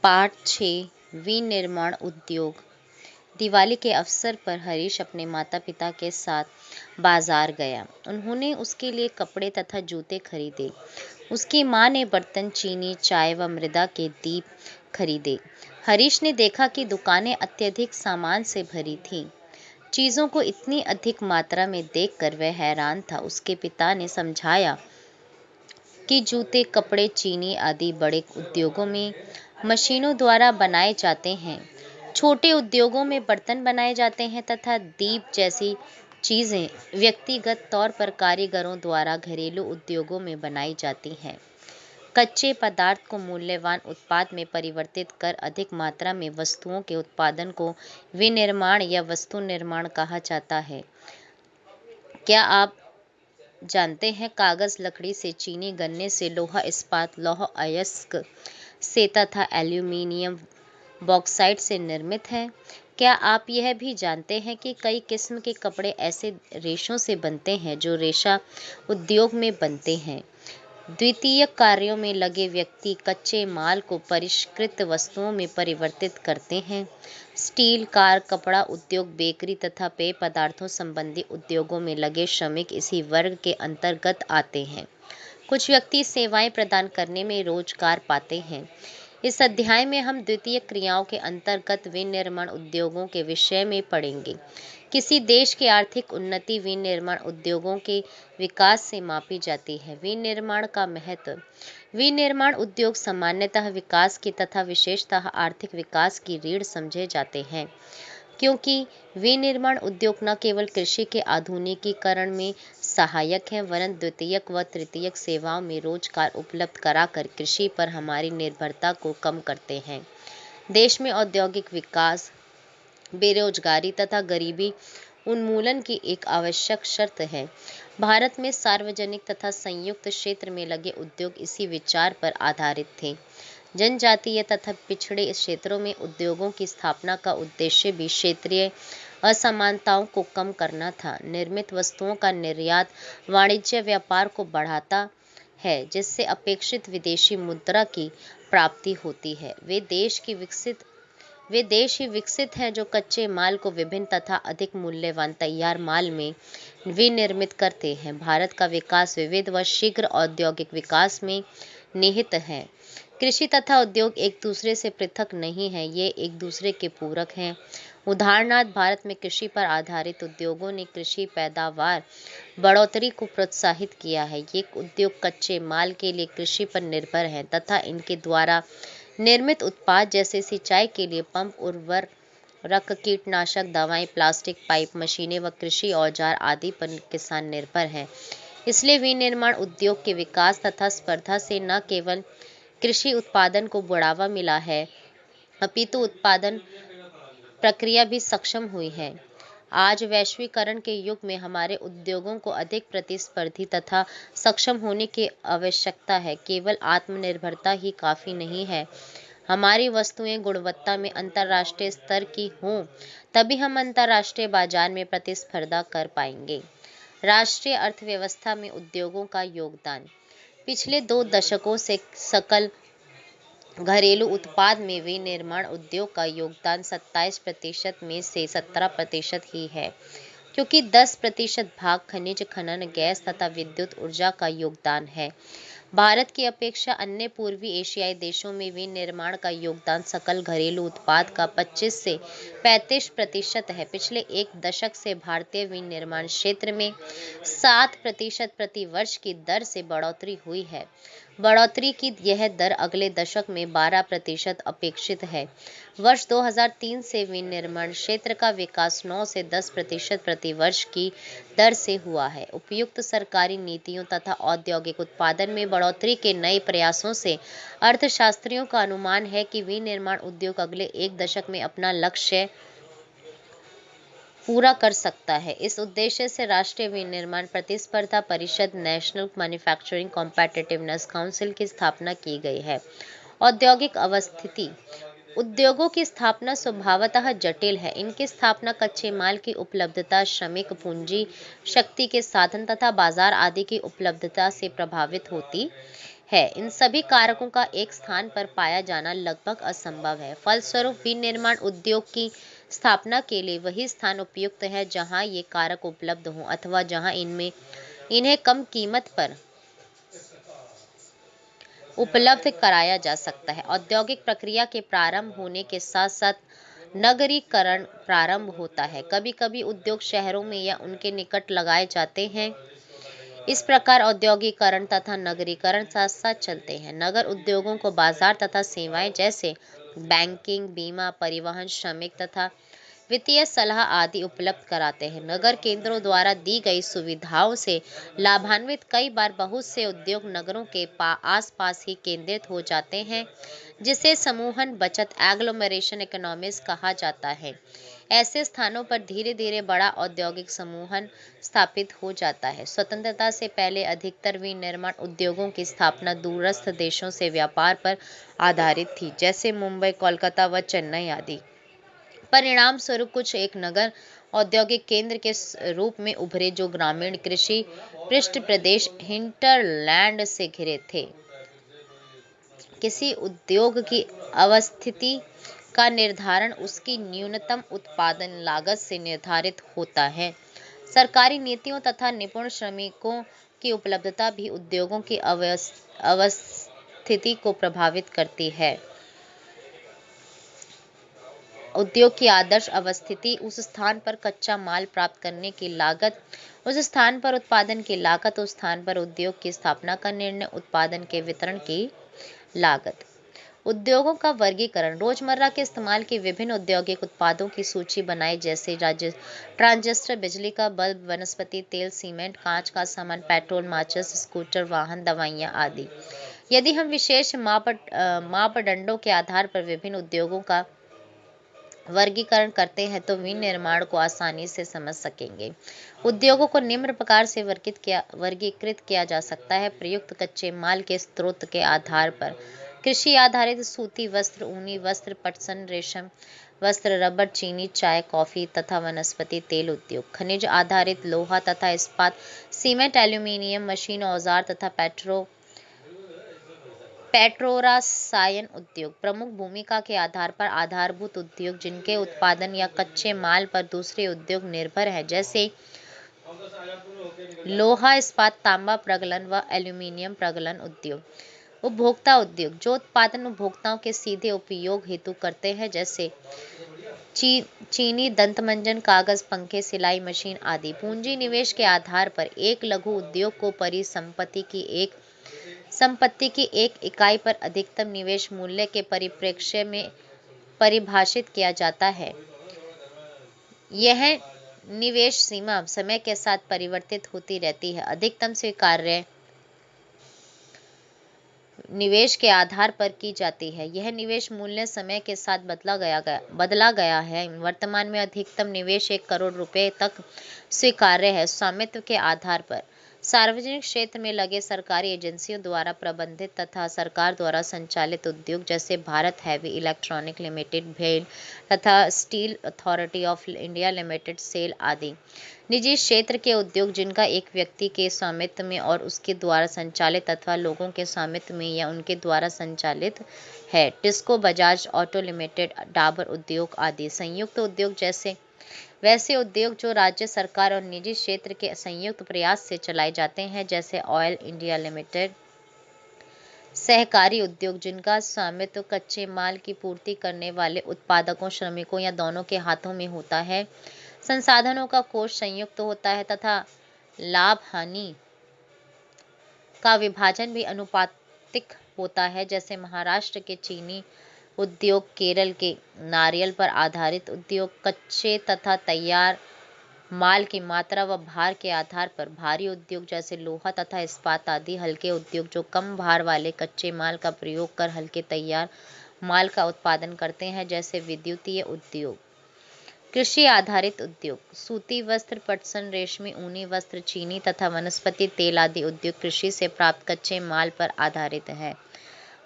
Part 6 विनिर्माण उद्योग। दिवाली के अवसर पर हरीश अपने माता पिता के साथ बाजार गया। उन्होंने उसके लिए कपड़े तथा जूते खरीदे। उसकी माँ ने बर्तन, चीनी, चाय व मृदा के दीप खरीदे। हरीश ने देखा कि दुकानें अत्यधिक सामान से भरी थीं। चीज़ों को इतनी अधिक मात्रा में देखकर वह हैरान था। उसके पिता ने समझाया कि जूते, कपड़े, चीनी आदि बड़े उद्योगों में मशीनों द्वारा बनाए जाते हैं। छोटे उद्योगों में बर्तन बनाए जाते हैं तथा दीप जैसी चीज़ें व्यक्तिगत तौर पर कारीगरों द्वारा घरेलू उद्योगों में बनाई जाती हैं। कच्चे पदार्थ को मूल्यवान उत्पाद में परिवर्तित कर अधिक मात्रा में वस्तुओं के उत्पादन को विनिर्माण या वस्तु निर्माण कहा जाता है। क्या आप जानते हैं कागज लकड़ी से, चीनी गन्ने से, लोहा इस्पात, लौह अयस्क से तथा एल्यूमीनियम बॉक्साइट से निर्मित है। क्या आप यह भी जानते हैं कि कई किस्म के कपड़े ऐसे रेशों से बनते हैं जो रेशा उद्योग में बनते हैं। द्वितीयक कार्यों में लगे व्यक्ति कच्चे माल को परिष्कृत वस्तुओं में परिवर्तित करते हैं। स्टील, कार, कपड़ा उद्योग, बेकरी तथा पेय पदार्थों संबंधी उद्योगों में लगे श्रमिक इसी वर्ग के अंतर्गत आते हैं। कुछ व्यक्ति सेवाएं प्रदान करने में रोजगार पाते हैं। इस अध्याय में हम द्वितीय क्रियाओं के अंतर्गत विनिर्माण उद्योगों के विषय में पढ़ेंगे। किसी देश की आर्थिक उन्नति विनिर्माण उद्योगों के विकास से मापी जाती है। विनिर्माण का महत्व। विनिर्माण उद्योग सामान्यतः विकास की तथा विशेषतः आर्थिक विकास की रीढ़ समझे जाते हैं, क्योंकि विनिर्माण उद्योग न केवल कृषि के आधुनिकीकरण में सहायक हैं, वरन द्वितीयक व तृतीयक सेवाओं में रोजगार उपलब्ध कराकर कृषि पर हमारी निर्भरता को कम करते हैं। देश में औद्योगिक विकास, बेरोजगारी तथा गरीबी उन्मूलन की एक आवश्यक शर्त है। भारत में सार्वजनिक तथा संयुक्त क्षेत्र में लगे उद्योग इसी विचार पर आधारित थे। जनजातीय तथा पिछड़े क्षेत्रों में उद्योगों की स्थापना का उद्देश्य भी क्षेत्रीय असमानताओं को कम करना था। निर्मित वस्तुओं का निर्यात वाणिज्य व्यापार को बढ़ाता है, जिससे अपेक्षित विदेशी मुद्रा की प्राप्ति होती है। वे देश ही विकसित हैं जो कच्चे माल को विभिन्न तथा अधिक मूल्यवान तैयार माल में विनिर्मित करते हैं। भारत का विकास विविध व शीघ्र औद्योगिक विकास में निहित है। कृषि तथा उद्योग एक दूसरे से पृथक नहीं है, ये एक दूसरे के पूरक हैं। उदाहरणार्थ, भारत में कृषि पर आधारित उद्योगों ने कृषि पैदावार बढ़ोतरी को प्रोत्साहित किया है। ये उद्योग कच्चे माल के लिए कृषि पर निर्भर हैं तथा इनके द्वारा निर्मित उत्पाद जैसे सिंचाई के लिए पंप, उर्वरक, कीटनाशक दवाएं, प्लास्टिक पाइप, मशीनें व कृषि औजार आदि पर किसान निर्भर हैं। इसलिए विनिर्माण उद्योग के विकास तथा स्पर्धा से न केवल कृषि उत्पादन को बढ़ावा मिला है, अपितु उत्पादन प्रक्रिया भी सक्षम हुई है। आज वैश्वीकरण के युग में हमारे उद्योगों को अधिक प्रतिस्पर्धी तथा सक्षम होने की आवश्यकता है। केवल आत्मनिर्भरता ही काफ़ी नहीं है। हमारी वस्तुएं गुणवत्ता में अंतर्राष्ट्रीय स्तर की हों, तभी हम अंतर्राष्ट्रीय बाजार में प्रतिस्पर्धा कर पाएंगे। राष्ट्रीय अर्थव्यवस्था में उद्योगों का योगदान। पिछले 2 दशकों से सकल घरेलू उत्पाद में विनिर्माण उद्योग का योगदान 27% में से 17% ही है, क्योंकि 10% भाग खनिज, खनन, गैस तथा विद्युत ऊर्जा का योगदान है। भारत की अपेक्षा अन्य पूर्वी एशियाई देशों में विनिर्माण का योगदान सकल घरेलू उत्पाद का 25 से 35% है। पिछले 1 दशक से भारतीय विनिर्माण क्षेत्र में 7% प्रति वर्ष की दर से बढ़ोतरी हुई है। बढ़ोतरी की यह दर अगले दशक में 12% अपेक्षित है। वर्ष 2003 से विनिर्माण क्षेत्र का विकास 9 से 10% प्रति वर्ष की दर से हुआ है। उपयुक्त सरकारी नीतियों तथा औद्योगिक उत्पादन में बढ़ोतरी के नए प्रयासों से अर्थशास्त्रियों का अनुमान है कि विनिर्माण उद्योग अगले 1 दशक में अपना लक्ष्य पूरा कर सकता है। इस उद्देश्य से राष्ट्रीय विनिर्माण प्रतिस्पर्धा परिषद, नेशनल मैन्युफैक्चरिंग कॉम्पिटिटिवनेस काउंसिल की स्थापना की गई है। औद्योगिक अवस्थिति। उद्योगों की स्थापना स्वभावतः जटिल है। इनकी स्थापना कच्चे माल की उपलब्धता, श्रमिक पूंजी, शक्ति के साधन तथा बाजार आदि की उपलब्धता से प्रभावित होती है। है। इन सभी कारकों का एक स्थान पर पाया जाना लगभग असंभव है। फलस्वरूप विनिर्माण उद्योग की स्थापना के लिए वही स्थान उपयुक्त है जहां ये कारक उपलब्ध हों अथवा जहां इन्हें कम कीमत पर उपलब्ध कराया जा सकता है। औद्योगिक प्रक्रिया के प्रारंभ होने के साथ साथ नगरीकरण प्रारंभ होता है। कभी कभी उद्योग शहरों में या उनके निकट लगाए जाते हैं। इस प्रकार औद्योगिकरण तथा नगरीकरण साथ साथ चलते हैं। नगर उद्योगों को बाजार तथा सेवाएं जैसे बैंकिंग, बीमा, परिवहन, श्रमिक तथा वित्तीय सलाह आदि उपलब्ध कराते हैं। नगर केंद्रों द्वारा दी गई सुविधाओं से लाभान्वित कई बार बहुत से उद्योग नगरों के आसपास ही केंद्रित हो जाते हैं, जिसे समूहन बचत एग्लोमेरेशन इकोनॉमीज कहा जाता है। ऐसे स्थानों पर धीरे धीरे बड़ा औद्योगिक समूहन स्थापित हो जाता है। स्वतंत्रता से पहले अधिकतर विनिर्माण उद्योगों की स्थापना दूरस्थ देशों से व्यापार पर आधारित थी, जैसे मुंबई, कोलकाता व चेन्नई आदि। परिणाम स्वरूप कुछ एक नगर औद्योगिक केंद्र के रूप में उभरे जो ग्रामीण कृषि पृष्ठ प्रदेश हिंटरलैंड से घिरे थे। किसी उद्योग की अवस्थिति का निर्धारण उसकी न्यूनतम उत्पादन लागत से निर्धारित होता है। सरकारी नीतियों तथा निपुण श्रमिकों की उपलब्धता भी उद्योगों की अवस्थिति को प्रभावित करती है। उद्योग की आदर्श अवस्थिति उस स्थान पर कच्चा माल प्राप्त करने की लागत, उस स्थान पर उत्पादन की लागत, उस स्थान पर उद्योग की स्थापना का निर्णय, उत्पादन के वितरण की लागत। उद्योगों का वर्गीकरण। रोजमर्रा के इस्तेमाल के विभिन्न औद्योगिक उत्पादों की सूची बनाएं, जैसे ट्रांजिस्टर, बिजली का बल्ब, वनस्पति तेल, सीमेंट, कांच का सामान, पेट्रोल, माचिस, स्कूटर, वाहन, दवाइयाँ आदि। यदि हम विशेष मापदंडों के आधार पर विभिन्न उद्योगों का वर्गीकरण करते हैं तो विनिर्माण को आसानी से समझ सकेंगे। उद्योगों को निम्न प्रकार से वर्गीकृत किया जा सकता है। प्रयुक्त कच्चे माल के स्रोत के आधार पर कृषि आधारित सूती वस्त्र, ऊनी वस्त्र, पटसन, रेशम वस्त्र, रबर, चीनी, चाय, कॉफी तथा वनस्पति तेल उद्योग। खनिज आधारित लोहा तथा इस्पात, सीमेंट, एल्यूमीनियम, मशीन, औजार तथा पेट्रोरसायन उद्योग। प्रमुख भूमिका के आधार पर आधारभूत उद्योग जिनके उत्पादन या कच्चे माल पर दूसरे उद्योग निर्भर हैं, जैसे लोहा, इस्पात, तांबा प्रगलन व एल्यूमीनियम प्रगलन उद्योग। उपभोक्ता उद्योग जो उत्पादन उपभोक्ताओं के सीधे उपयोग हेतु करते हैं, जैसे चीनी, दंतमंजन, कागज, पंखे, सिलाई मशीन आदि। पूंजी निवेश के आधार पर एक लघु उद्योग को संपत्ति की एक इकाई पर अधिकतम निवेश मूल्य के परिप्रेक्ष्य में परिभाषित किया जाता है। यह निवेश सीमा समय के साथ परिवर्तित होती रहती है। अधिकतम स्वीकार्य निवेश के आधार पर की जाती है। यह निवेश मूल्य समय के साथ बदला गया है। वर्तमान में अधिकतम निवेश 1 करोड़ रुपए तक स्वीकार्य है। स्वामित्व के आधार पर सार्वजनिक क्षेत्र में लगे सरकारी एजेंसियों द्वारा प्रबंधित तथा सरकार द्वारा संचालित उद्योग, जैसे भारत हैवी इलेक्ट्रॉनिक लिमिटेड, भेल तथा steel authority of India limited, SAIL आदि। निजी क्षेत्र के उद्योग जिनका एक व्यक्ति के स्वामित्व में और उसके द्वारा संचालित अथवा लोगों के स्वामित्व में या उनके द्वारा संचालित है, टिस्को, बजाज ऑटो लिमिटेड, डाबर उद्योग आदि। संयुक्त उद्योग वैसे उद्योग जो राज्य सरकार और निजी क्षेत्र के संयुक्त प्रयास से चलाए जाते हैं, जैसे ऑयल इंडिया लिमिटेड। सहकारी उद्योग जिनका स्वामित्व कच्चे माल की पूर्ति करने वाले उत्पादकों, श्रमिकों या दोनों के हाथों में होता है। संसाधनों का कोष संयुक्त होता है तथा लाभ हानि का विभाजन भी अनुपातिक होता है, जैसे महाराष्ट्र के चीनी उद्योग, केरल के नारियल पर आधारित उद्योग। कच्चे तथा तैयार माल की मात्रा व भार के आधार पर भारी उद्योग जैसे लोहा तथा इस्पात आदि। हल्के उद्योग जो कम भार वाले कच्चे माल का प्रयोग कर हल्के तैयार माल का उत्पादन करते हैं, जैसे विद्युतीय उद्योग। कृषि आधारित उद्योग सूती वस्त्र, पटसन, रेशमी, ऊनी वस्त्र, चीनी तथा वनस्पति तेल आदि उद्योग कृषि से प्राप्त कच्चे माल पर आधारित है।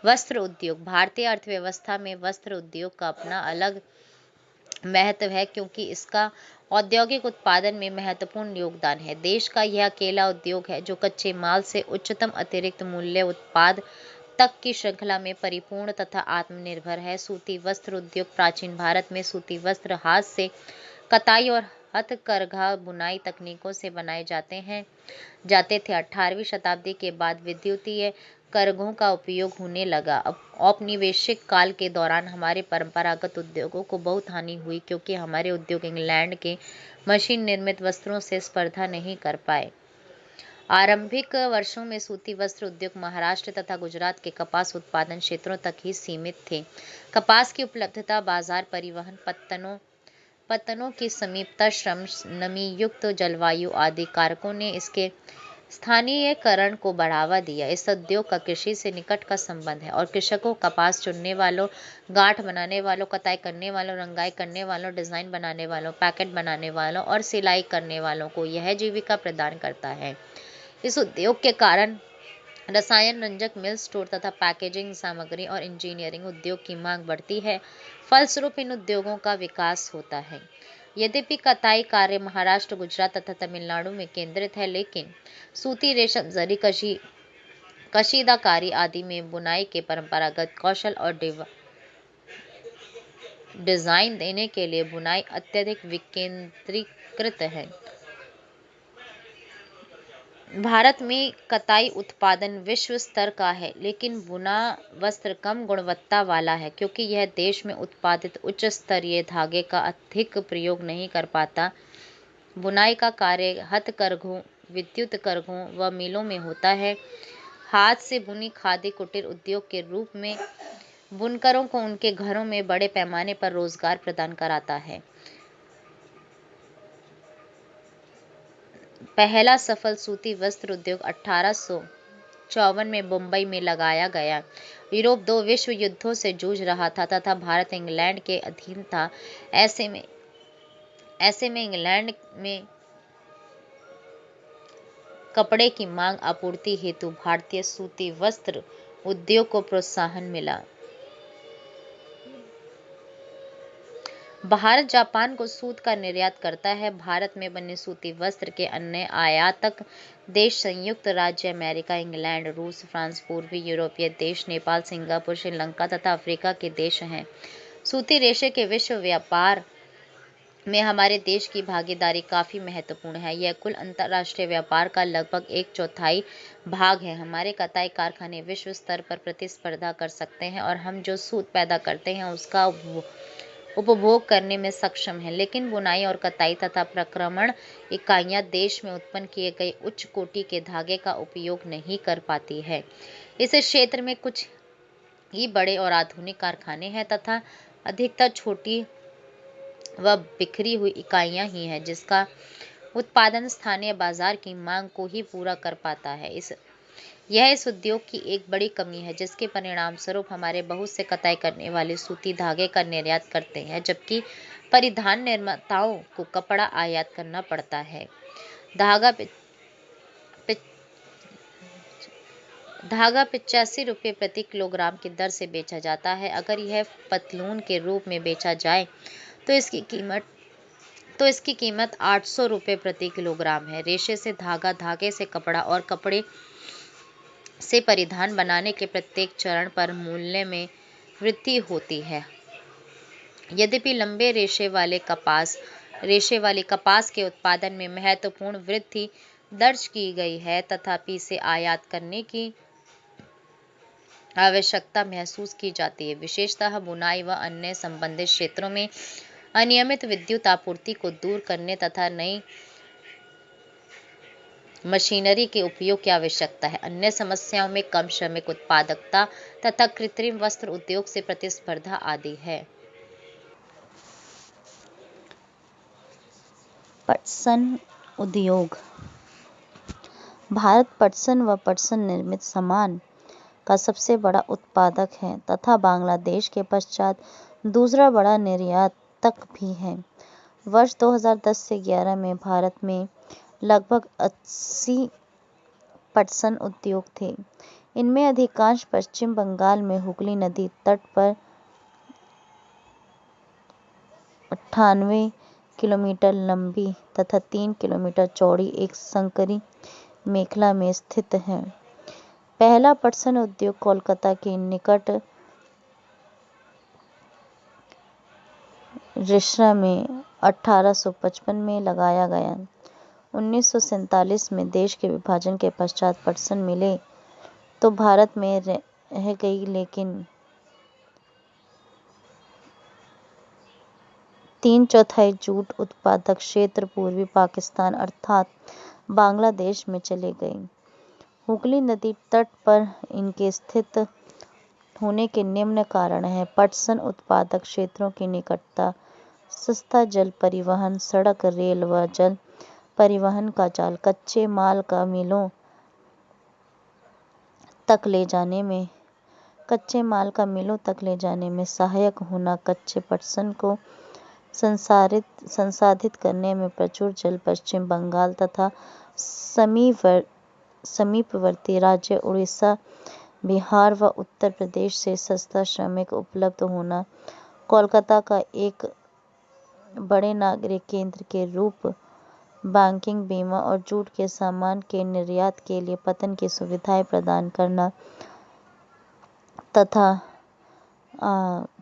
वस्त्र उद्योग भारतीय अर्थव्यवस्था में वस्त्र उद्योग का अपना अलग महत्व है, क्योंकि इसका औद्योगिक उत्पादन में महत्वपूर्ण योगदान है। देश का यह अकेला उद्योग है जो कच्चे माल से उच्चतम अतिरिक्त मूल्य उत्पाद तक की श्रृंखला में परिपूर्ण तथा आत्मनिर्भर है। सूती वस्त्र उद्योग प्राचीन भारत में सूती वस्त्र हाथ से कताई और हथकरघा बुनाई तकनीकों से बनाए जाते थे। 18वीं शताब्दी के बाद विद्युतीय करघों का उपयोग होने लगा। अब औपनिवेशिक काल के दौरान हमारे परंपरागत उद्योगों को बहुत हानि हुई, क्योंकि हमारे उद्योग इंग्लैंड के मशीन निर्मित वस्त्रों से स्पर्धा नहीं कर पाए। आरंभिक वर्षों में सूती वस्त्र उद्योग महाराष्ट्र तथा गुजरात के कपास उत्पादन क्षेत्रों तक ही सीमित थे। कपास की उपलब्धता, बाजार, परिवहन, पत्तनों की समीपता, श्रम, नमी युक्त जलवायु आदि कारकों ने इसके स्थानीयकरण को बढ़ावा दिया। इस उद्योग का कृषि से निकट का संबंध है और कृषकों, कपास चुनने वालों, गांठ बनाने वालों, कताई करने वालों, रंगाई करने वालों, डिजाइन बनाने वालों, पैकेट बनाने वालों और सिलाई करने वालों को यह जीविका प्रदान करता है। इस उद्योग के कारण रसायन, रंजक, मिल स्टोर तथा पैकेजिंग सामग्री और इंजीनियरिंग उद्योग की मांग बढ़ती है। फलस्वरूप इन उद्योगों का विकास होता है। यद्यपि कताई कार्य महाराष्ट्र, गुजरात तथा तमिलनाडु में केंद्रित है, लेकिन सूती, रेशम, जरी, कशीदाकारी आदि में बुनाई के परंपरागत कौशल और डिजाइन देने के लिए बुनाई अत्यधिक विकेंद्रीकृत है। भारत में कताई उत्पादन विश्व स्तर का है, लेकिन बुना वस्त्र कम गुणवत्ता वाला है, क्योंकि यह देश में उत्पादित उच्च स्तरीय धागे का अधिक प्रयोग नहीं कर पाता। बुनाई का कार्य हथकरघों, विद्युत करघों व मिलों में होता है। हाथ से बुनी खादी कुटीर उद्योग के रूप में बुनकरों को उनके घरों में बड़े पैमाने पर रोजगार प्रदान कराता है। पहला सफल सूती वस्त्र उद्योग 1854 में मुंबई में लगाया गया। यूरोप 2 विश्व युद्धों से जूझ रहा था तथा भारत इंग्लैंड के अधीन था। ऐसे में इंग्लैंड में कपड़े की मांग आपूर्ति हेतु भारतीय सूती वस्त्र उद्योग को प्रोत्साहन मिला। भारत जापान को सूत का निर्यात करता है। भारत में बने सूती वस्त्र के अन्य आयातक देश संयुक्त राज्य अमेरिका, इंग्लैंड, रूस, फ्रांस, पूर्वी यूरोपीय देश, नेपाल, सिंगापुर, श्रीलंका तथा अफ्रीका के देश हैं। सूती रेशे के विश्व व्यापार में हमारे देश की भागीदारी काफी महत्वपूर्ण है। यह कुल अंतर्राष्ट्रीय व्यापार का लगभग 1/4 भाग है। हमारे कताई कारखाने विश्व स्तर पर प्रतिस्पर्धा कर सकते हैं और हम जो सूत पैदा करते हैं उसका उपभोग करने में सक्षम है, लेकिन बुनाई और कताई तथा प्रक्रमण इकाइयां देश में उत्पन्न किए गए उच्च कोटि के धागे का उपयोग नहीं कर पाती है। इस क्षेत्र में कुछ ही बड़े और आधुनिक कारखाने हैं तथा अधिकतर छोटी व बिखरी हुई इकाइयां ही हैं, जिसका उत्पादन स्थानीय बाजार की मांग को ही पूरा कर पाता है। यह इस उद्योग की एक बड़ी कमी है, जिसके परिणाम स्वरूप हमारे बहुत से कताई करने वाले सूती धागे का निर्यात करते हैं, जबकि परिधान निर्माताओं को कपड़ा आयात करना पड़ता है। धागा 85 रुपये प्रति किलोग्राम की दर से बेचा जाता है। अगर यह पतलून के रूप में बेचा जाए तो इसकी कीमत 800 रुपये प्रति किलोग्राम है। रेशे से धागा, धागे से कपड़ा और कपड़े से परिधान बनाने के प्रत्येक चरण पर मूल्य में वृद्धि होती है। यद्यपि लंबे रेशे वाली कपास के उत्पादन में महत्वपूर्ण वृद्धि दर्ज की गई है, तथापि इसे आयात करने की आवश्यकता महसूस की जाती है, विशेषतः बुनाई व अन्य संबंधित क्षेत्रों में अनियमित विद्युत आपूर्ति को दूर करने तथा नई मशीनरी के उपयोग की आवश्यकता है। अन्य समस्याओं में कम श्रमिक उत्पादकता तथा कृत्रिम वस्त्र उद्योग से प्रतिस्पर्धा आदि है। पटसन उद्योग। भारत पटसन व पटसन निर्मित सामान का सबसे बड़ा उत्पादक है तथा बांग्लादेश के पश्चात दूसरा बड़ा निर्यातक भी है। वर्ष 2010 से 11 में भारत में लगभग 80 पटसन उद्योग थे। इनमें अधिकांश पश्चिम बंगाल में हुगली नदी तट पर 98 किलोमीटर लंबी तथा 3 किलोमीटर चौड़ी एक संकरी मेखला में स्थित हैं। पहला पटसन उद्योग कोलकाता के निकट रिश्रा में 1855 में लगाया गया। 1947 में देश के विभाजन के पश्चात पटसन मिलें तो भारत में रह गई, लेकिन 3/4 जूट उत्पादक क्षेत्र पूर्वी पाकिस्तान अर्थात बांग्लादेश में चले गए। हुगली नदी तट पर इनके स्थित होने के निम्न कारण हैं। पटसन उत्पादक क्षेत्रों की निकटता, सस्ता जल परिवहन, सड़क, रेल व जल परिवहन का जाल, कच्चे माल का मिलों तक ले जाने में सहायक होना, कच्चे पटसन को संसाधित करने में प्रचुर जल, पश्चिम बंगाल तथा समीपवर्ती राज्य उड़ीसा, बिहार व उत्तर प्रदेश से सस्ता श्रमिक उपलब्ध होना, कोलकाता का एक बड़े नागरिक केंद्र के रूप बैंकिंग, बीमा और जूट के सामान के निर्यात के लिए पतन की सुविधाएं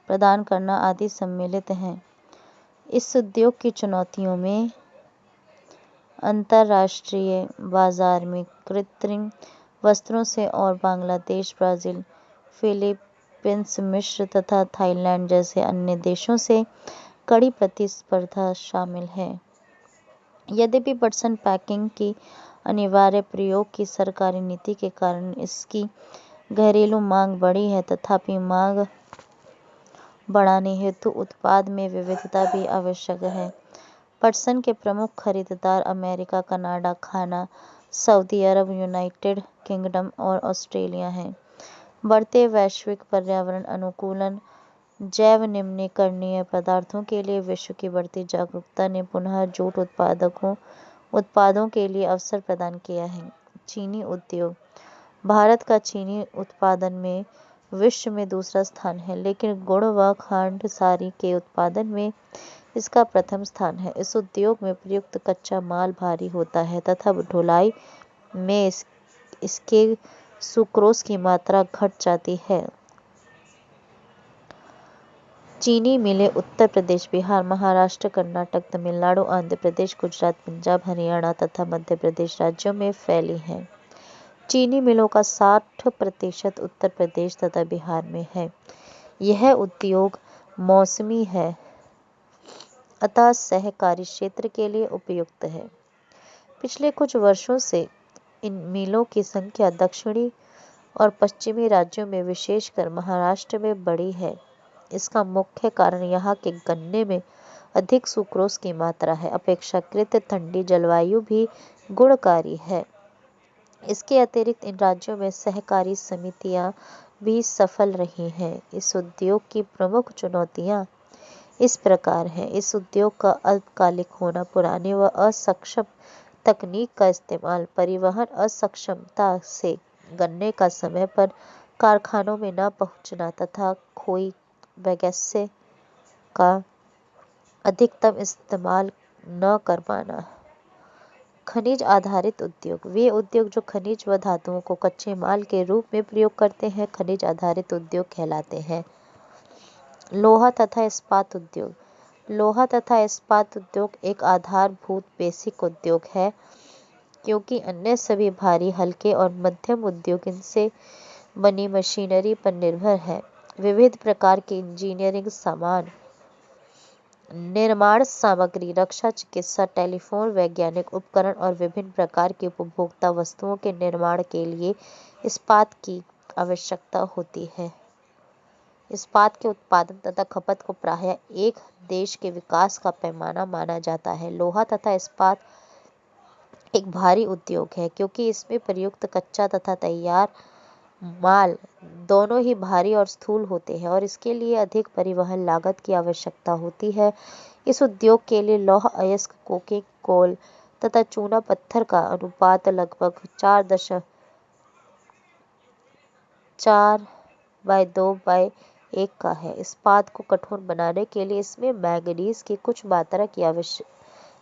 प्रदान करना आदि सम्मिलित हैं। इस उद्योग की चुनौतियों में अंतर्राष्ट्रीय बाजार में कृत्रिम वस्त्रों से और बांग्लादेश, ब्राजील, फिलीपींस, मिस्र तथा थाईलैंड जैसे अन्य देशों से कड़ी प्रतिस्पर्धा शामिल है। यद्यपि पटसन पैकिंग की अनिवार्य प्रयोग की सरकारी नीति के कारण इसकी घरेलू मांग बढ़ी है, तथापि मांग बढ़ाने हेतु उत्पाद में विविधता भी आवश्यक है। पटसन के प्रमुख खरीदार अमेरिका, कनाडा, घाना, सऊदी अरब, यूनाइटेड किंगडम और ऑस्ट्रेलिया हैं। बढ़ते वैश्विक पर्यावरण अनुकूलन, जैव निम्नीकरणीय पदार्थों के लिए विश्व की बढ़ती जागरूकता ने पुनः जूट उत्पादों के लिए अवसर प्रदान किया है। चीनी उद्योग। भारत का चीनी उत्पादन में विश्व में दूसरा स्थान है, लेकिन गुड़ व खांडसारी के उत्पादन में इसका प्रथम स्थान है। इस उद्योग में प्रयुक्त कच्चा माल भारी होता है तथा ढुलाई में इसके सुक्रोज की मात्रा घट जाती है। चीनी मिलें उत्तर प्रदेश, बिहार, महाराष्ट्र, कर्नाटक, तमिलनाडु, आंध्र प्रदेश, गुजरात, पंजाब, हरियाणा तथा मध्य प्रदेश राज्यों में फैली हैं। चीनी मिलों का 60% उत्तर प्रदेश तथा बिहार में है। यह उद्योग मौसमी है, अतः सहकारी क्षेत्र के लिए उपयुक्त है। पिछले कुछ वर्षों से इन मिलों की संख्या दक्षिणी और पश्चिमी राज्यों में, विशेषकर महाराष्ट्र में बढ़ी है। इसका मुख्य कारण यहाँ के गन्ने में अधिक सुक्रोज की मात्रा है। अपेक्षाकृत ठंडी जलवायु भी गुणकारी है। इसके अतिरिक्त इन राज्यों में सहकारी समितियां भी सफल रही हैं। इस उद्योग की प्रमुख चुनौतियां इस प्रकार हैं। इस उद्योग का अल्पकालिक होना, पुराने व असक्षम तकनीक का इस्तेमाल, परिवहन असक्षमता से गन्ने का समय पर कारखानों में न पहुंचना तथा खोई वगैरह का अधिकतम इस्तेमाल न कर पाना। खनिज आधारित उद्योग। वे उद्योग जो खनिज व धातुओं को कच्चे माल के रूप में प्रयोग करते हैं, खनिज आधारित उद्योग कहलाते हैं। लोहा तथा इस्पात उद्योग। लोहा तथा इस्पात उद्योग एक आधारभूत बेसिक उद्योग है, क्योंकि अन्य सभी भारी, हल्के और मध्यम उद्योग इनसे बनी मशीनरी पर निर्भर है। विविध प्रकार के इंजीनियरिंग सामान, निर्माण सामग्री, रक्षा, चिकित्सा, टेलीफोन, वैज्ञानिक उपकरण और विभिन्न प्रकार की उपभोक्ता वस्तुओं के निर्माण के लिए इस्पात की आवश्यकता होती है। इस्पात के उत्पादन तथा खपत को प्रायः एक देश के विकास का पैमाना माना जाता है। लोहा तथा इस्पात एक भारी उद्योग है, क्योंकि इसमें प्रयुक्त कच्चा तथा तैयार माल दोनों ही भारी और स्थूल होते हैं और इसके लिए अधिक परिवहन लागत की आवश्यकता होती है। इस उद्योग के लिए लौह अयस्क, कोकिंग कोल तथा चूना पत्थर का अनुपात लगभग 4:2:1 का है। इस्पात को कठोर बनाने के लिए इसमें मैंगनीज की कुछ मात्रा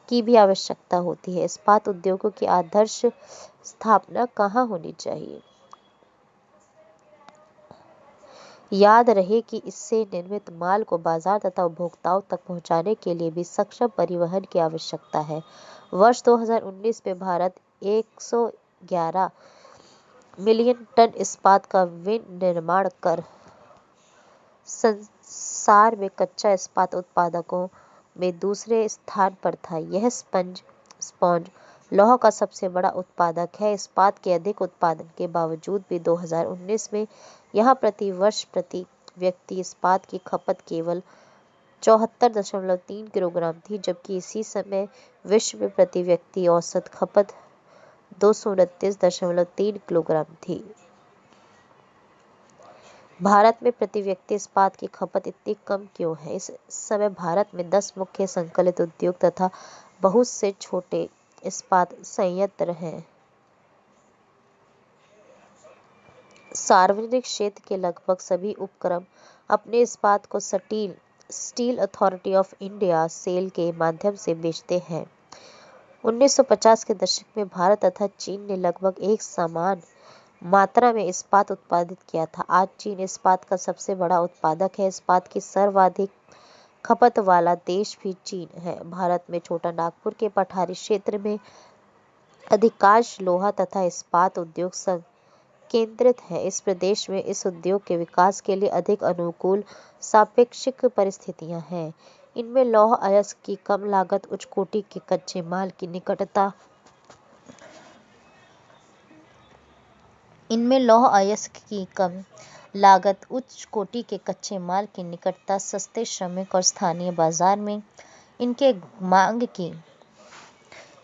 की भी आवश्यकता होती है। इस्पात उद्योगों की आदर्श स्थापना कहाँ होनी चाहिए? याद रहे कि इससे निर्मित माल को बाजार तथा उपभोक्ताओं तक पहुंचाने के लिए भी सक्षम परिवहन की आवश्यकता है। वर्ष 2019 में भारत 111 मिलियन टन इस्पात का विनिर्माण कर संसार में कच्चा इस्पात उत्पादकों में दूसरे स्थान पर था। यह स्पॉन्ज लौह का सबसे बड़ा उत्पादक है। इस्पात के अधिक उत्पादन के बावजूद भी 2019 में यहाँ प्रति वर्ष प्रति व्यक्ति इस्पात की खपत केवल 74.3 किलोग्राम थी, जबकि इसी समय विश्व में प्रति व्यक्ति औसत खपत 229.3 किलोग्राम थी। भारत में प्रति व्यक्ति इस्पात की खपत इतनी कम क्यों है? इस समय भारत में 10 मुख्य संकलित उद्योग तथा बहुत से छोटे इस्पात संयंत्र हैं। सार्वजनिक क्षेत्र के लगभग सभी उपक्रम अपने इस्पात को steel authority of India SAIL के माध्यम से बेचते हैं। 1950 के दशक में भारत तथा चीन ने लगभग एक समान मात्रा में इस्पात उत्पादित किया था। आज चीन इस्पात का सबसे बड़ा उत्पादक है। इस्पात की सर्वाधिक खपत वाला देश भी चीन है। भारत में छोटा नागपुर के पठारी क्षेत्र में अधिकांश लोहा तथा इस्पात उद्योग केंद्रित है। इस प्रदेश में इस उद्योग के विकास के लिए अधिक अनुकूल सापेक्षिक परिस्थितियां हैं। इनमें लौह अयस्क की कम लागत, उच्च कोटि के कच्चे माल की निकटता, सस्ते श्रमिक और स्थानीय बाजार में इनके मांग की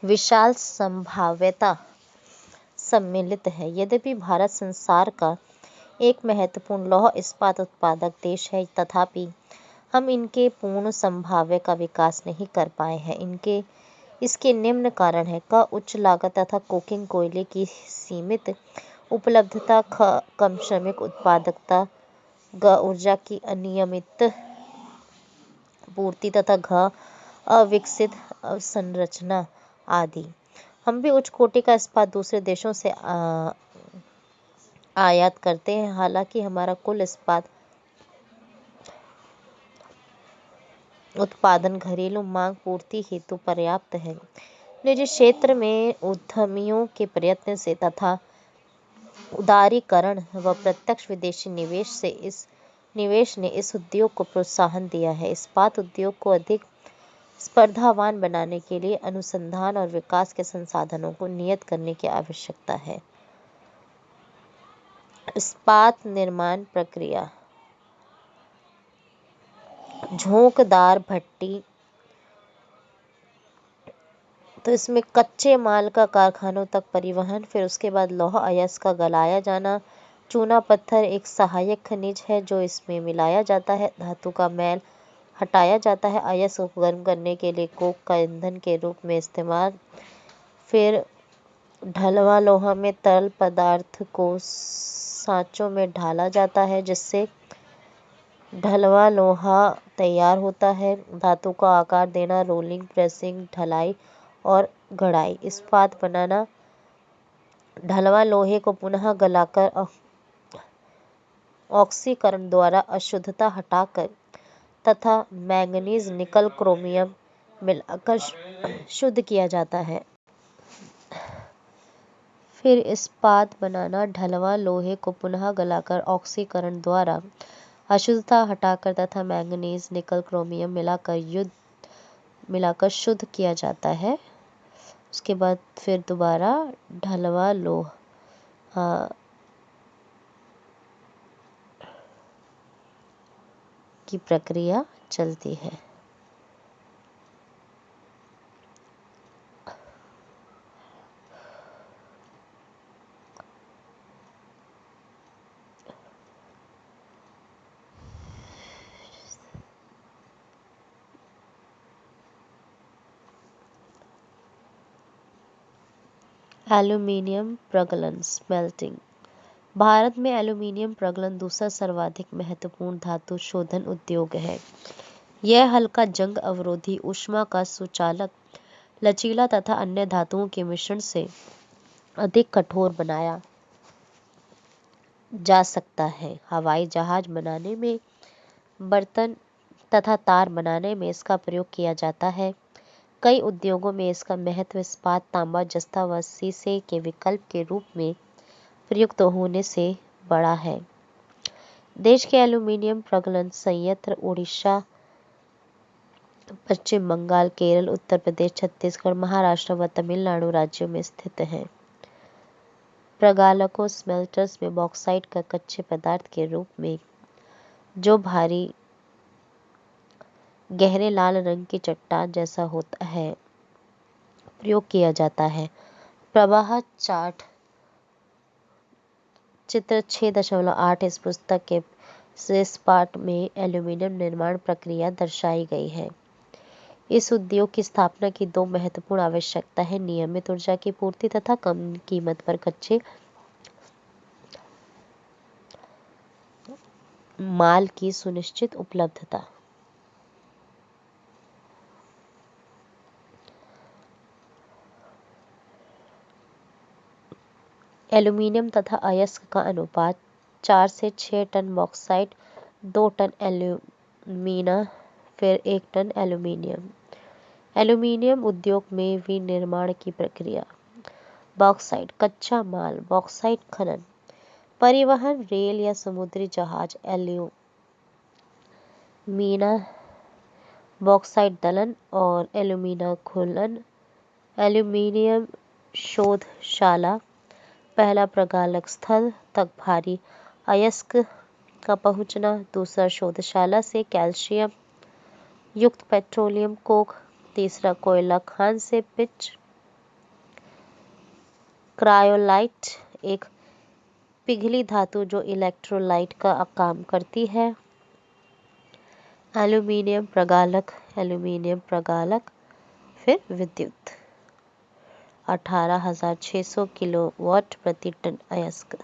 विशाल संभाव्यता सम्मिलित है। यद्यपि भारत संसार का एक महत्वपूर्ण लौह इस्पात उत्पादक देश है, तथापि हम इनके पूर्ण संभाव्य का विकास नहीं कर पाए हैं। इसके निम्न कारण है: क उच्च लागत तथा कोकिंग कोयले की सीमित उपलब्धता, कम श्रमिक उत्पादकता, ग ऊर्जा की अनियमित पूर्ति तथा घ अविकसित अवसंरचना आदि। हम भी उच्च कोटि का इस्पात दूसरे देशों से आयात करते हैं। हालांकि हमारा कुल इस्पात उत्पादन घरेलू मांग पूर्ति हेतु पर्याप्त है। निजी क्षेत्र में उद्यमियों के प्रयत्न से तथा उदारीकरण व प्रत्यक्ष विदेशी निवेश ने इस उद्योग को प्रोत्साहन दिया है। इस्पात उद्योग को अधिक स्पर्धावान बनाने के लिए अनुसंधान और विकास के संसाधनों को नियत करने की आवश्यकता है। इस्पात निर्माण प्रक्रिया: झोंकदार भट्ठी, तो इसमें कच्चे माल का कारखानों तक परिवहन, फिर उसके बाद लौह अयस्क का गलाया जाना। चूना पत्थर एक सहायक खनिज है जो इसमें मिलाया जाता है। धातु का मैल हटाया जाता है। अयस्क को गर्म करने के लिए कोक का ईंधन के रूप में इस्तेमाल। फिर ढलवा लोहा में तरल पदार्थ को सांचों में ढाला जाता है, जिससे ढलवा लोहा तैयार होता है। धातु का आकार देना, रोलिंग, प्रेसिंग, ढलाई और गड़ाई। इस्पात बनाना: ढलवा लोहे को पुनः गलाकर ऑक्सीकरण द्वारा अशुद्धता हटाकर तथा मैंगनीज, निकल, क्रोमियम मिलाकर शुद्ध किया जाता है। फिर इस्पात बनाना: ढलवा लोहे को पुनः गलाकर ऑक्सीकरण द्वारा अशुद्धता हटाकर तथा मैंगनीज, निकल, क्रोमियम मिलाकर शुद्ध किया जाता है। उसके बाद फिर दोबारा ढलवा लोहा की प्रक्रिया चलती है। एल्यूमीनियम प्रगलन स्मेल्टिंग: भारत में एल्यूमीनियम प्रगलन दूसरा सर्वाधिक महत्वपूर्ण धातु शोधन उद्योग है। यह हल्का, जंग अवरोधी, ऊष्मा का सुचालक, लचीला तथा अन्य धातुओं के मिश्रण से अधिक कठोर बनाया जा सकता है। हवाई जहाज बनाने में, बर्तन तथा तार बनाने में इसका प्रयोग किया जाता है। कई उद्योगों में इसका महत्व इस्पात, तांबा, जस्ता व शीशे के विकल्प के रूप में प्रयुक्त होने से बड़ा है। देश के एल्यूमीनियम प्रगलन संयंत्र उड़ीसा, पश्चिम बंगाल, केरल, उत्तर प्रदेश, छत्तीसगढ़, महाराष्ट्र व तमिलनाडु राज्यों में स्थित हैं। प्रगालकों स्मेल्टर्स में बॉक्साइट का कच्चे पदार्थ के रूप में, जो भारी गहरे लाल रंग की चट्टान जैसा होता है, प्रयोग किया जाता है। प्रवाह चार्ट चित्र 6.8 इस पुस्तक के इस पाठ में एल्यूमीनियम निर्माण प्रक्रिया दर्शाई गई है। इस उद्योग की स्थापना की दो महत्वपूर्ण आवश्यकता है: नियमित ऊर्जा की पूर्ति तथा कम कीमत पर कच्चे माल की सुनिश्चित उपलब्धता। एल्यूमीनियम तथा अयस्क का अनुपात 4 से 6 टन बॉक्साइट, 2 टन एल्यूमिना, फिर 1 टन एल्यूमीनियम। एल्यूमीनियम उद्योग में विनिर्माण की प्रक्रिया। बॉक्साइट कच्चा माल, बॉक्साइट खनन, परिवहन, रेल या समुद्री जहाज, एल्यूमीना, बॉक्साइट दलन और एल्यूमीना घुलन। एल्यूमीनियम शोधशाला, पहला प्रगालक स्थल तक भारी अयस्क का पहुंचना, दूसरा शोधशाला से कैल्शियम युक्त पेट्रोलियम कोक, तीसरा कोयला खान से पिच। क्रायोलाइट एक पिघली धातु जो इलेक्ट्रोलाइट का काम करती है। एल्यूमीनियम प्रगालक, फिर विद्युत। 18,600 किलोवाट प्रति टन अयस्क।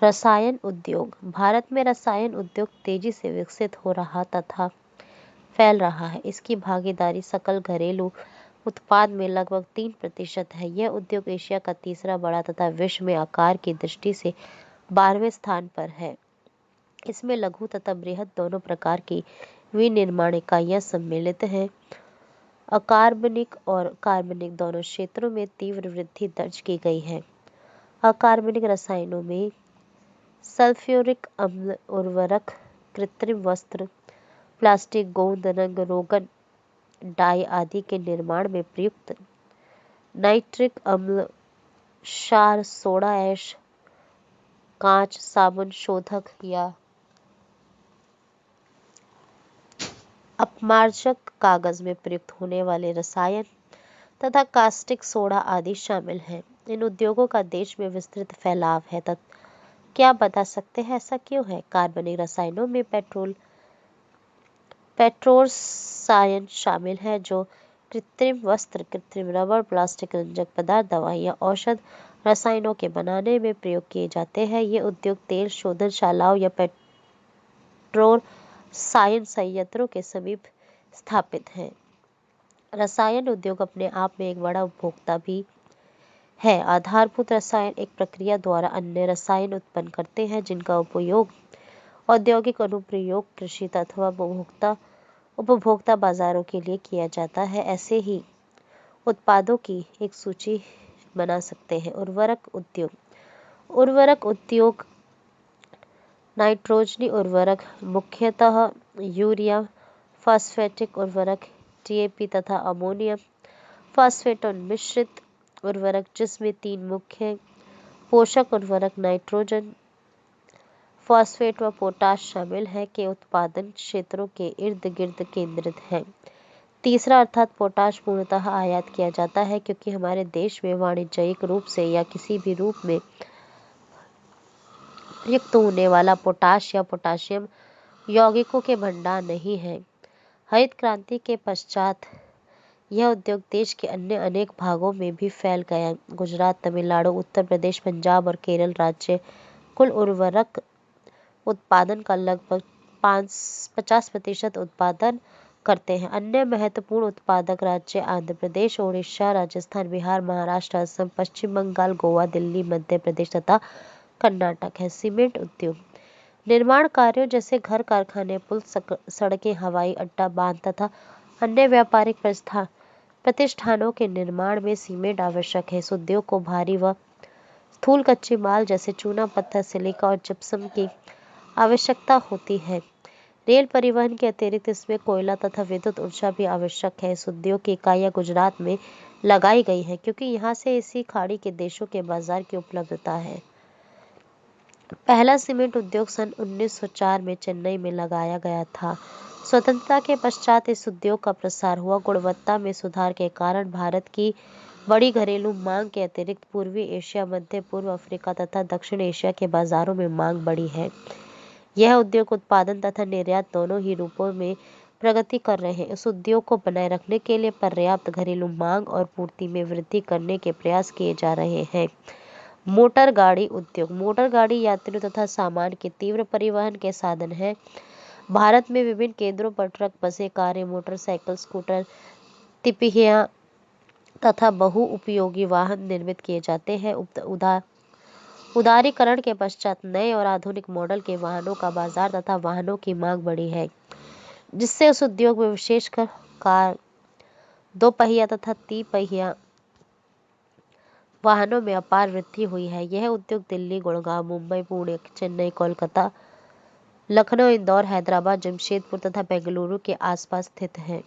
रसायन उद्योग। भारत में रसायन उद्योग तेजी से विकसित हो रहा तथा फैल रहा है। इसकी भागीदारी सकल घरेलू उत्पाद में लगभग 3% है। यह उद्योग एशिया का तीसरा बड़ा तथा विश्व में आकार की दृष्टि से 12वें स्थान पर है। इसमें लघु तथा बृहद दोनों प्रकार की विनिर्माण इकाइयां सम्मिलित हैं। अकार्बनिक और कार्बनिक दोनों क्षेत्रों में तीव्र वृद्धि दर्ज की गई है। अकार्बनिक रसायनों में सल्फ्यूरिक अम्ल, उर्वरक, कृत्रिम वस्त्र, प्लास्टिक, गोंद, रंग रोगन, डाई आदि के निर्माण में प्रयुक्त नाइट्रिक अम्ल, क्षार, सोडा ऐश, कांच, साबुन, शोधक या अपमार्जक, कागज में प्रयुक्त होने वाले रसायन तथा कास्टिक सोडा आदि शामिल हैं। इन उद्योगों का देश में विस्तृत फैलाव है। क्या बता सकते हैं ऐसा क्यों है? कार्बनिक रसायनों में पेट्रोरसायन शामिल है जो कृत्रिम वस्त्र, कृत्रिम रबर, प्लास्टिक, रंजक पदार्थ, दवाइयाँ, औषध रसायनों के बनाने में प्रयोग किए जाते हैं। ये उद्योग तेल शोधनशालाओं या पेट्रोरसायन संयंत्रों के समीप स्थापित हैं। रसायन उद्योग अपने आप में एक बड़ा उपभोक्ता भी है। आधारभूत रसायन एक प्रक्रिया द्वारा अन्य रसायन उत्पन्न करते हैं जिनका उपयोग औद्योगिक अनुप्रयोग, कृषि अथवा उपभोक्ता बाजारों के लिए किया जाता है। ऐसे ही उत्पादों की एक सूची बना सकते हैं। उर्वरक उद्योग नाइट्रोजनी उर्वरक, मुख्यतः यूरिया, फॉस्फेटिक उर्वरक, टीएपी तथा अमोनियम फॉस्फेट और मिश्रित उर्वरक, जिसमें 3 मुख्य पोषक उर्वरक नाइट्रोजन, फॉस्फेट व पोटाश शामिल है, के उत्पादन क्षेत्रों के इर्द गिर्द केंद्रित है। तीसरा अर्थात पोटाश पूर्णतः आयात किया जाता है क्योंकि हमारे देश में वाणिज्यिक रूप से या किसी भी रूप में प्रयुक्त होने वाला पोटाश या पोटाशियम यौगिकों के भंडार नहीं है। हरित क्रांति के पश्चात यह उद्योग देश के अन्य अनेक भागों में भी फैल गया। गुजरात, तमिलनाडु, उत्तर प्रदेश, पंजाब और केरल राज्य कुल उर्वरक उत्पादन का लगभग 50% उत्पादन करते हैं। अन्य महत्वपूर्ण उत्पादक राज्य आंध्र प्रदेश, ओडिशा, राजस्थान, बिहार, महाराष्ट्र, असम, पश्चिम बंगाल, गोवा, दिल्ली, मध्य प्रदेश तथा कर्नाटक है। सीमेंट उद्योग निर्माण कार्यों जैसे घर, कारखाने, पुल, सड़कें, हवाई अड्डा, बांध तथा अन्य व्यापारिक प्रतिष्ठानों के निर्माण में सीमेंट आवश्यक है। इस उद्योग को भारी व स्थूल कच्चे माल जैसे चूना, पत्थर, सिलिका और जिप्सम की आवश्यकता होती है। रेल परिवहन के अतिरिक्त इसमें कोयला तथा विद्युत ऊर्जा भी आवश्यक है। इस उद्योग की इकाइयाँ गुजरात में लगाई गई हैं क्योंकि यहाँ से इसी खाड़ी के देशों के बाजार की उपलब्धता है। पहला सीमेंट उद्योग सन 1904 में चेन्नई में लगाया गया था। स्वतंत्रता के पश्चात इस उद्योग का प्रसार हुआ। गुणवत्ता में सुधार के कारण भारत की बड़ी घरेलू मांग के अतिरिक्त पूर्वी एशिया, मध्य पूर्व, अफ्रीका तथा दक्षिण एशिया के बाजारों में मांग बढ़ी है। यह उद्योग उत्पादन तथा निर्यात दोनों ही रूपों में प्रगति कर रहे हैं। इस उद्योग को बनाए रखने के लिए पर्याप्त घरेलू मांग और पूर्ति में वृद्धि करने के प्रयास किए जा रहे हैं। मोटर गाड़ी उद्योग मोटर गाड़ी यात्रियों तथा सामान के तीव्र परिवहन के साधन है। भारत में विभिन्न केंद्रों पर ट्रक, बसें, कारें, मोटरसाइकिल, स्कूटर, तिपहिया तथा बहु उपयोगी वाहन निर्मित किए जाते हैं। उदारीकरण के पश्चात नए और आधुनिक मॉडल के वाहनों का बाजार तथा वाहनों की मांग बढ़ी है, जिससे उस उद्योग में विशेषकर कार, दो पहिया तथा तिपहिया वाहनों में अपार वृद्धि हुई है। यह उद्योग दिल्ली, गुड़गांव, मुंबई, पुणे, चेन्नई, कोलकाता, लखनऊ, इंदौर, हैदराबाद, जमशेदपुर तथा बेंगलुरु के आसपास स्थित है।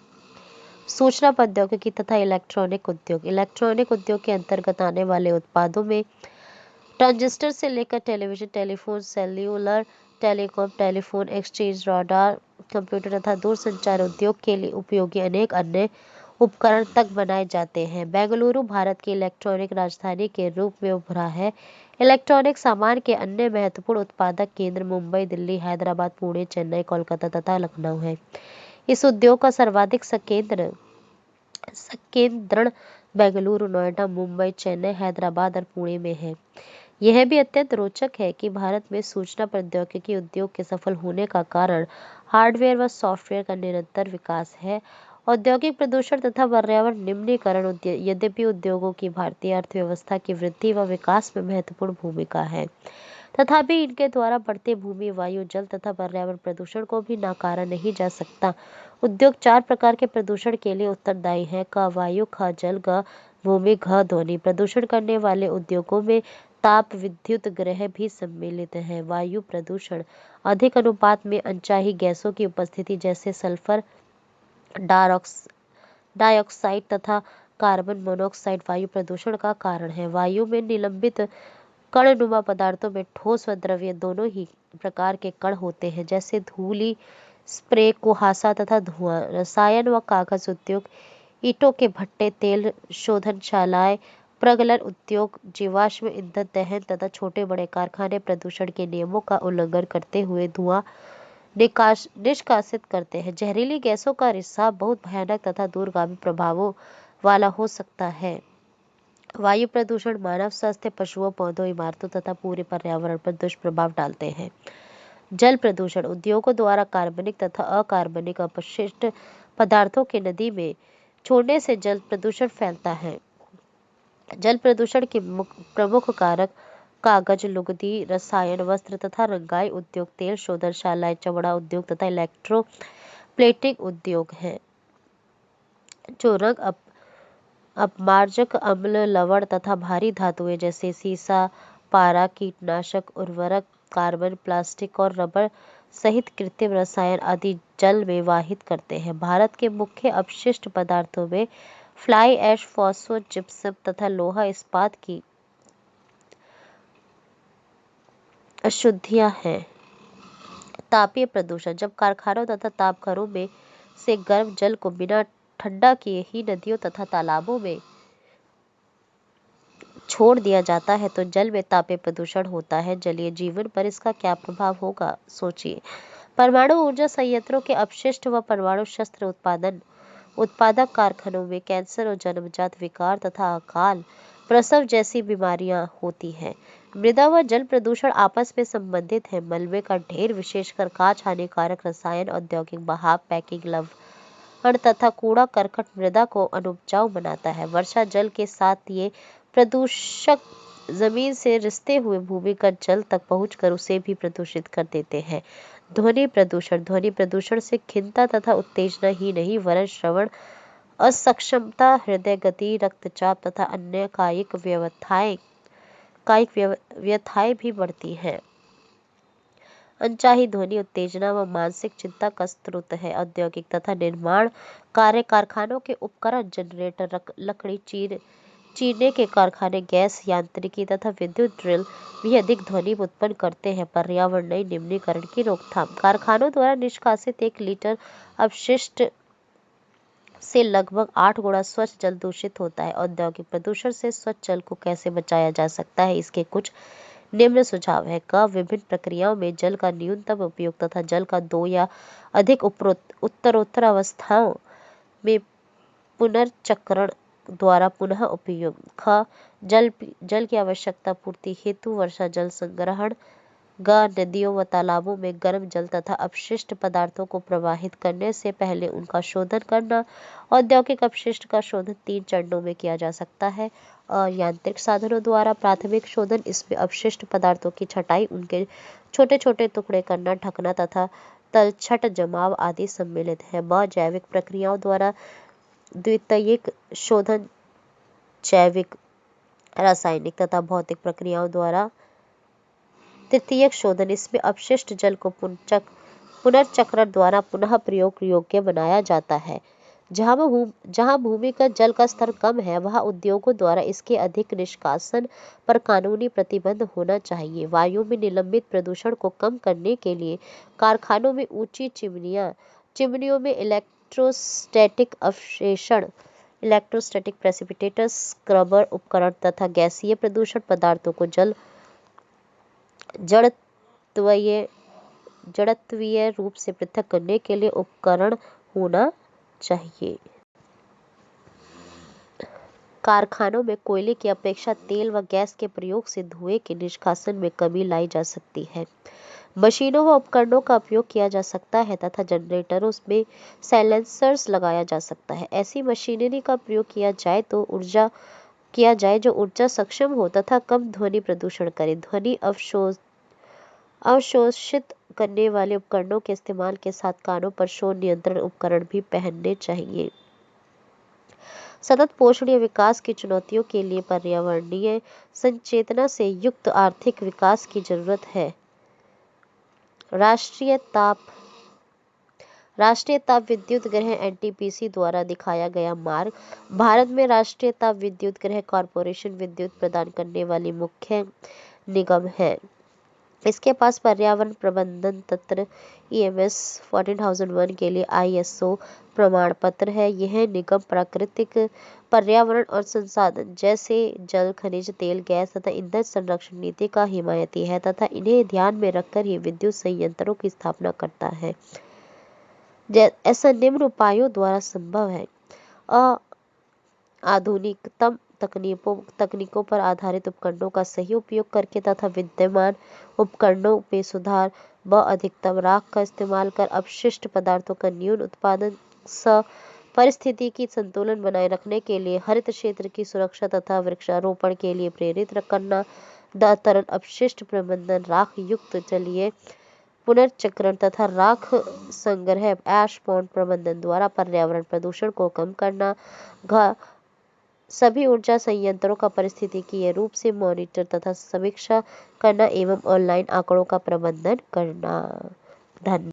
सूचना प्रौद्योगिकी तथा इलेक्ट्रॉनिक उद्योग इलेक्ट्रॉनिक उद्योग के अंतर्गत आने वाले उत्पादों में ट्रांजिस्टर से लेकर television, telephone, cellular, telecom, telephone exchange, radar, computer तथा दूरसंचार उद्योग के लिए उपयोगी अनेक अन्य उपकरण तक बनाए जाते हैं। बेंगलुरु भारत की इलेक्ट्रॉनिक राजधानी के रूप में उभरा है। इलेक्ट्रॉनिक सामान के अन्य महत्वपूर्ण उत्पादक केंद्र मुंबई, दिल्ली, हैदराबाद, पुणे, चेन्नई, कोलकाता तथा लखनऊ है। इस उद्योग का सर्वाधिक संकेंद्रण बेंगलुरु, नोएडा, मुंबई, चेन्नई, हैदराबाद और पुणे में है। यह भी अत्यंत रोचक है कि भारत में सूचना प्रौद्योगिकी उद्योग के सफल होने का कारण हार्डवेयर व सॉफ्टवेयर का निरंतर विकास है। औद्योगिक प्रदूषण तथा पर्यावरण निम्नीकरण यद्यपि उद्योगों की भारतीय अर्थव्यवस्था की वृद्धि व विकास में महत्वपूर्ण भूमिका है, तथापि इनके द्वारा बढ़ते भूमि, वायु, जल तथा पर्यावरण प्रदूषण को भी नकारा नहीं जा सकता। उद्योग 4 प्रकार के प्रदूषण के लिए उत्तरदायी हैं: क वायु, ख जल, ग भूमि, घ ध्वनि। प्रदूषण करने वाले उद्योगों में ताप विद्युत ग्रह भी सम्मिलित है। वायु प्रदूषण अधिक अनुपात में अनचाही गैसों की उपस्थिति जैसे सल्फर डाइऑक्साइड तथा कार्बन मोनोऑक्साइड वायु प्रदूषण का कारण है। वायु में निलंबित कणनुमा पदार्थों में ठोस व द्रव्य दोनों ही प्रकार के कण होते हैं, जैसे धूलि, स्प्रे, कुहासा तथा धुआं। रसायन व कागज उद्योग, ईंटों के भट्टे, तेल शोधनशालाएं, प्रगलन उद्योग, जीवाश्म ईंधन दहन तथा छोटे बड़े कारखाने प्रदूषण के नियमों का उल्लंघन करते हुए धुआं निष्कासित करते हैं। जहरीली गैसों का रिसाव बहुत भयानक तथा दूरगामी प्रभावों वाला हो सकता है। वायु प्रदूषण मानव स्वास्थ्य, पशुओं, पौधों, इमारतों तथा पूरे पर्यावरण पर दुष्प्रभाव डालते हैं। जल प्रदूषण उद्योगों द्वारा कार्बनिक तथा अकार्बनिक अपशिष्ट पदार्थों के नदी में छोड़ने से जल प्रदूषण फैलता है। जल प्रदूषण के प्रमुख कारक कागज, लुगदी, रसायन, वस्त्र तथा रंगाई उद्योग, तेल शोधनशालाएं, चमड़ा उद्योग तथा इलेक्ट्रोप्लेटिंग उद्योग हैं, जो रंग अपमार्जक, अम्ल, लवण तथा भारी धातुएं जैसे सीसा, पारा, कीटनाशक, उर्वरक, कार्बन, प्लास्टिक और रबर सहित कृत्रिम रसायन आदि जल में वाहित करते हैं। भारत के मुख्य अपशिष्ट पदार्थों में फ्लाई ऐश, फॉस्फो, जिप्सम तथा लोहा इस्पात की अशुद्धियां हैं। तापीय प्रदूषण जब कारखानों तथा तापघरों में से गर्म जल को बिना ठंडा किए ही नदियों तथा तालाबों में छोड़ दिया जाता है तो जल में तापीय प्रदूषण होता है। जलीय जीवन पर इसका क्या प्रभाव होगा, सोचिए। परमाणु ऊर्जा संयंत्रों के अपशिष्ट व परमाणु शस्त्र उत्पादक कारखानों में कैंसर और जन्मजात विकार तथा अकाल प्रसव जैसी बीमारियां होती हैं। मृदा व जल प्रदूषण आपस में संबंधित है। मलबे का ढेर, विशेषकर कांच, हानिकारक रसायन, औद्योगिक बहाव, पैकिंग तथा कूड़ा करकट मृदा को अनुपजाऊ बनाता है। वर्षा जल के साथ ये प्रदूषक जमीन से रिसते हुए भूमिगत जल तक पहुंचकर उसे भी प्रदूषित कर देते हैं। ध्वनि प्रदूषण से खिन्नता तथा उत्तेजना ही नहीं वरन श्रवण असक्षमता, हृदय गति, रक्तचाप तथा अन्य कायिक व्यथाएं भी बढ़ती हैं। अनचाही ध्वनि उत्तेजना व मानसिक चिंता का स्रोत है। औद्योगिक तथा निर्माण कार्य कारखानों के उपकरण, जनरेटर, लकड़ी चीरने के कारखाने, गैस यांत्रिकी तथा विद्युत ड्रिल भी अधिक ध्वनि उत्पन्न करते हैं। पर्यावरणीय निम्नीकरण की रोकथाम। कारखानों द्वारा निष्कासित 1 लीटर अपशिष्ट से लगभग 8 गुना स्वच्छ जल दूषित होता है। औद्योगिक प्रदूषण से स्वच्छ जल को कैसे बचाया जा सकता है, इसके कुछ निम्न सुझाव है। विभिन्न प्रक्रियाओं में जल का न्यूनतम उपयोग तथा जल का 2 या अधिक उत्तरोत्तर अवस्थाओं में पुनर्चक्रण द्वारा पुनः उपयोग। जल की आवश्यकता पूर्ति हेतु वर्षा जल संग्रहण। नदियों व तालाबों में गर्म जल तथा अपशिष्ट पदार्थों को प्रवाहित करने से पहले उनका शोधन करना। औद्योगिक अपशिष्ट का शोधन 3 चरणों में किया जा सकता है। यांत्रिक साधनों द्वारा प्राथमिक शोधन, इसमें अपशिष्ट पदार्थों की छँटाई, उनके छोटे छोटे टुकड़े करना, ढकना तथा तलछट जमाव आदि सम्मिलित है। जैविक प्रक्रियाओं द्वारा द्वितीयक शोधन, जैविक, रासायनिक तथा भौतिक प्रक्रियाओं द्वारा तृतीयक शोधन, इसमें अपशिष्ट जल को पुनर्चक्रण द्वारा पुनः प्रयोग योग्य बनाया जाता है। जहाँ भूमिगत जल का स्तर कम है, वहाँ उद्योगों द्वारा इसके अधिक निष्कासन पर कानूनी प्रतिबंध होना चाहिए। वायु में निलंबित प्रदूषण को कम करने के लिए कारखानों में ऊंची चिमनियों में इलेक्ट्रोस्टैटिक अवशेषण, इलेक्ट्रोस्टैटिक प्रेसिपिटेटर्स, स्क्रबर उपकरण तथा गैसीय प्रदूषण पदार्थों को जड़त्वीय रूप से पृथक करने के लिए उपकरण होना चाहिए। कारखानों में कोयले की अपेक्षा तेल व गैस के प्रयोग से धुएं के निष्कासन में कमी लाई जा सकती है। मशीनों व उपकरणों का उपयोग किया जा सकता है तथा जनरेटरों में साइलेंसर्स लगाया जा सकता है। ऐसी मशीनरी का प्रयोग किया जाए जो ऊर्जा सक्षम हो तथा कम ध्वनि प्रदूषण करे। ध्वनि अवशोषित करने वाले उपकरणों के इस्तेमाल के साथ कानों पर शोर नियंत्रण उपकरण भी पहनने चाहिए। सतत पोषणीय विकास की चुनौतियों के लिए पर्यावरणीय संचेतना से युक्त आर्थिक विकास की जरूरत है। राष्ट्रीय ताप विद्युत ग्रह एनटीपीसी द्वारा दिखाया गया मार्ग। भारत में राष्ट्रीय ताप विद्युत ग्रह कॉरपोरेशन विद्युत प्रदान करने वाली मुख्य निगम है। इसके पास पर्यावरण प्रबंधन तंत्र EMS 14001 के लिए ISO प्रमाण पत्र है। यह निगम प्राकृतिक पर्यावरण और संसाधन जैसे जल, खनिज तेल, गैस तथा ईंधन संरक्षण नीति का हिमायती है तथा इन्हें ध्यान में रखकर ही विद्युत संयंत्रों की स्थापना करता है। ऐसा निम्न उपायों द्वारा संभव है। आधुनिकतम तकनीकों पर आधारित उपकरणों का सही उपयोग करके तथा विद्यमान उपकरणों में सुधार व अधिकतम राख का इस्तेमाल कर अपशिष्ट पदार्थों का न्यून उत्पादन परिस्थिति की संतुलन बनाए रखने के लिए हरित क्षेत्र की सुरक्षा तथा वृक्षारोपण के लिए प्रेरित करना। तरल अपशिष्ट प्रबंधन, राख युक्त जलीय पुनर्चक्रण तथा राख संग्रह, ऐश पॉन्ड प्रबंधन द्वारा पर्यावरण प्रदूषण को कम करना। सभी ऊर्जा संयंत्रों का पारिस्थितिकीय रूप से मॉनिटर तथा समीक्षा करना एवं ऑनलाइन आंकड़ों का प्रबंधन करना। धन्यवाद।